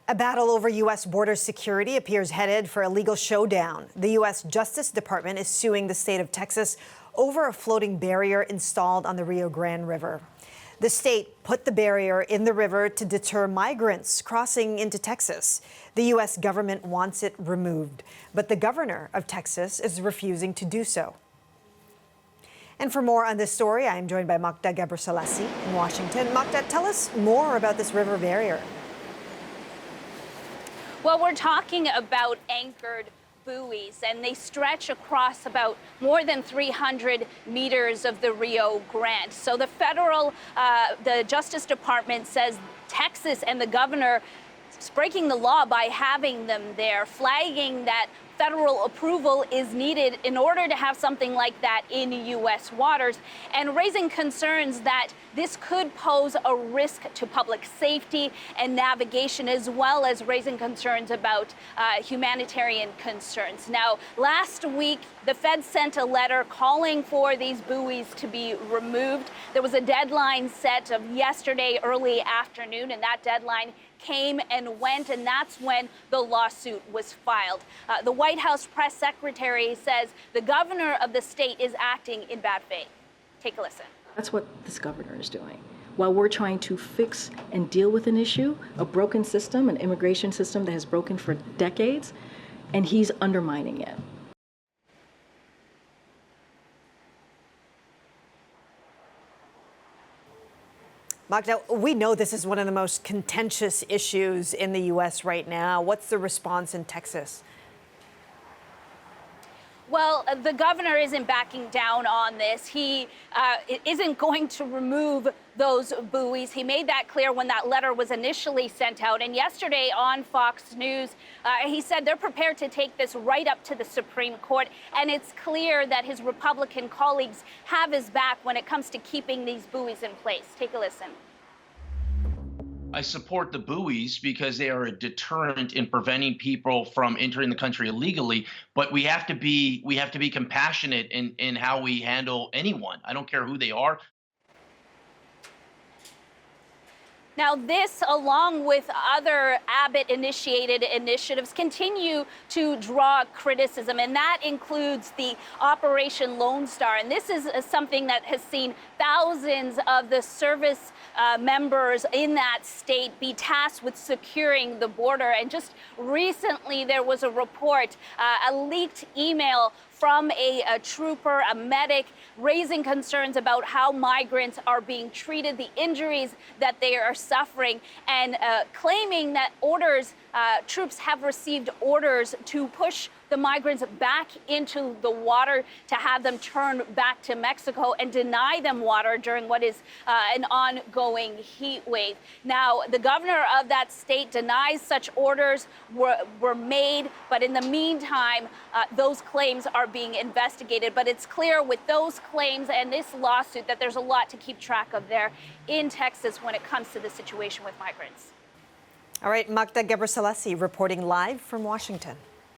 A battle over U.S. border security appears headed for a legal showdown. The U.S. Justice Department is suing the state of Texas over a floating barrier installed on the Rio Grande River. The state put the barrier in the river to deter migrants crossing into Texas. The U.S. government wants it removed, but the governor of Texas is refusing to do so. And for more on this story, I am joined by Magda Gabrisalasi in Washington. Magda, tell us more about this river barrier. Well, we're talking about anchored buoys, and they stretch across about more than 300 meters of the Rio Grande. So the the Justice Department says Texas and the governor is breaking the law by having them there, flagging that federal approval is needed in order to have something like that in U.S. waters, and raising concerns that this could pose a risk to public safety and navigation, as well as raising concerns about humanitarian concerns. Now, last week, the Fed sent a letter calling for these buoys to be removed. There was a deadline set of yesterday early afternoon, and that deadline came and went, and that's when the lawsuit was filed. The White House press secretary says the governor of the state is acting in bad faith. Take a listen. That's what this governor is doing. While we're trying to fix and deal with an issue, a broken system, an immigration system that has broken for decades, and he's undermining it. Magda, we know this is one of the most contentious issues in the U.S. right now. What's the response in Texas? Well, the governor isn't backing down on this. He isn't going to remove those buoys. He made that clear when that letter was initially sent out. And yesterday on Fox News, he said they're prepared to take this right up to the Supreme Court. And it's clear that his Republican colleagues have his back when it comes to keeping these buoys in place. Take a listen. I support the buoys because they are a deterrent in preventing people from entering the country illegally. But we have to be compassionate in how we handle anyone. I don't care who they are. Now, this, along with other Abbott-initiated initiatives, continue to draw criticism, and that includes the Operation Lone Star. And this is something that has seen thousands of the service members in that state be tasked with securing the border. And just recently, there was a report, a leaked email from a trooper, a medic, raising concerns about how migrants are being treated, the injuries that they are suffering, and claiming that troops have received orders to push the migrants back into the water, to have them turn back to Mexico and deny them water during what is an ongoing heat wave. Now, the governor of that state denies such orders were made, but in the meantime, those claims are being investigated. But it's clear with those claims and this lawsuit that there's a lot to keep track of there in Texas when it comes to the situation with migrants. All right, Magda Gabrisalasi reporting live from Washington.